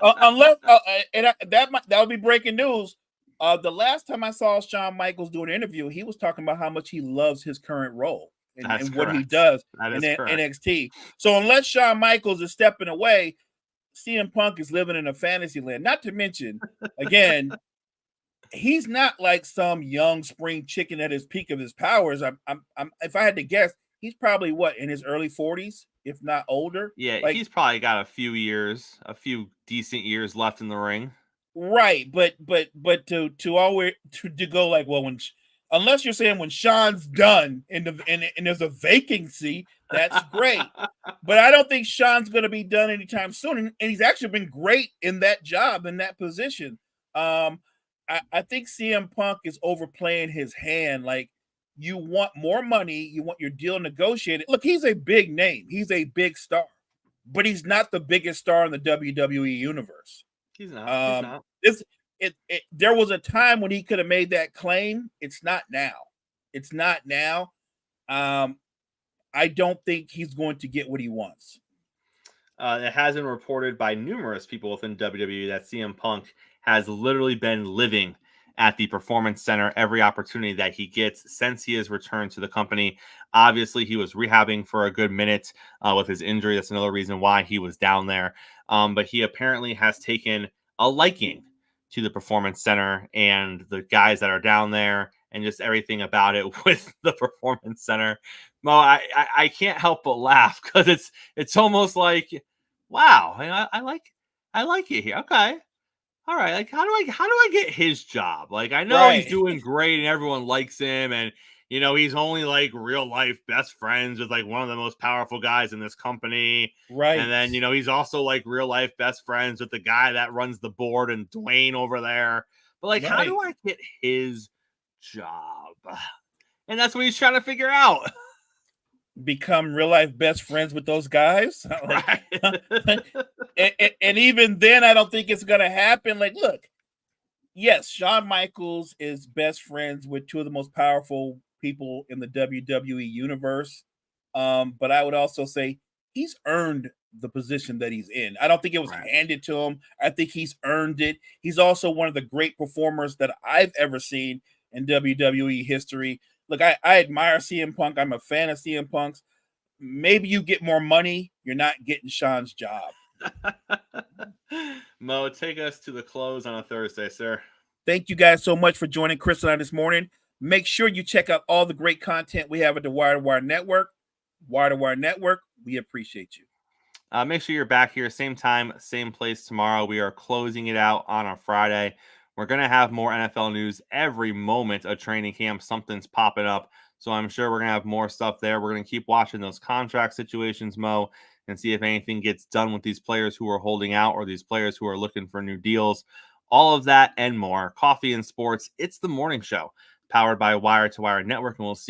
Speaker 3: that would be breaking news. The last time I saw Shawn Michaels do an interview, he was talking about how much he loves his current role and what he does in NXT. So unless Shawn Michaels is stepping away, CM Punk is living in a fantasy land. Not to mention, again, he's not like some young spring chicken at his peak of his powers. If I had to guess, he's probably in his early 40s, if not older.
Speaker 2: Yeah, he's probably got a few decent years left in the ring.
Speaker 3: Right, but to go like, well, unless you're saying when Shawn's done and there's a vacancy, that's great. But I don't think Shawn's going to be done anytime soon. And he's actually been great in that job, in that position. I think CM Punk is overplaying his hand. Like, you want more money. You want your deal negotiated. Look, he's a big name. He's a big star. But he's not the biggest star in the WWE universe.
Speaker 2: He's not.
Speaker 3: There was a time when he could have made that claim. It's not now. I don't think he's going to get what he wants.
Speaker 2: It has been reported by numerous people within WWE that CM Punk has literally been living at the Performance Center every opportunity that he gets since he has returned to the company. Obviously, he was rehabbing for a good minute with his injury. That's another reason why he was down there. But he apparently has taken a liking to the Performance Center and the guys that are down there and just everything about it with the Performance Center. Mo, I can't help but laugh because it's almost like, wow, I like it here. Okay. All right. Like, how do I get his job? Like, I know he's doing great and everyone likes him. And, he's only like real life best friends with like one of the most powerful guys in this company.
Speaker 3: Right.
Speaker 2: And then, he's also like real life best friends with the guy that runs the board and Dwayne over there. But like, how do I get his job? And that's what he's trying to figure out.
Speaker 3: Become real life best friends with those guys.
Speaker 2: Right.
Speaker 3: and even then, I don't think it's going to happen. Like, look, yes, Shawn Michaels is best friends with two of the most powerful people in the WWE universe. But I would also say he's earned the position that he's in. I don't think it was handed to him. I think he's earned it. He's also one of the great performers that I've ever seen in WWE history. Look, I admire CM Punk. I'm a fan of CM Punk's. Maybe you get more money. You're not getting Shawn's job.
Speaker 2: Mo, take us to the close on a Thursday, sir.
Speaker 3: Thank you guys so much for joining Chris and I this morning. Make sure you check out all the great content we have at the Wire to Wire Network. Wire to Wire Network, we appreciate you.
Speaker 2: Make sure you're back here, same time, same place tomorrow. We are closing it out on a Friday. We're going to have more NFL news every moment of training camp. Something's popping up. So I'm sure we're going to have more stuff there. We're going to keep watching those contract situations, Mo, and see if anything gets done with these players who are holding out or these players who are looking for new deals. All of that and more. Coffee and Sports. It's the morning show powered by Wire to Wire Network, and we'll see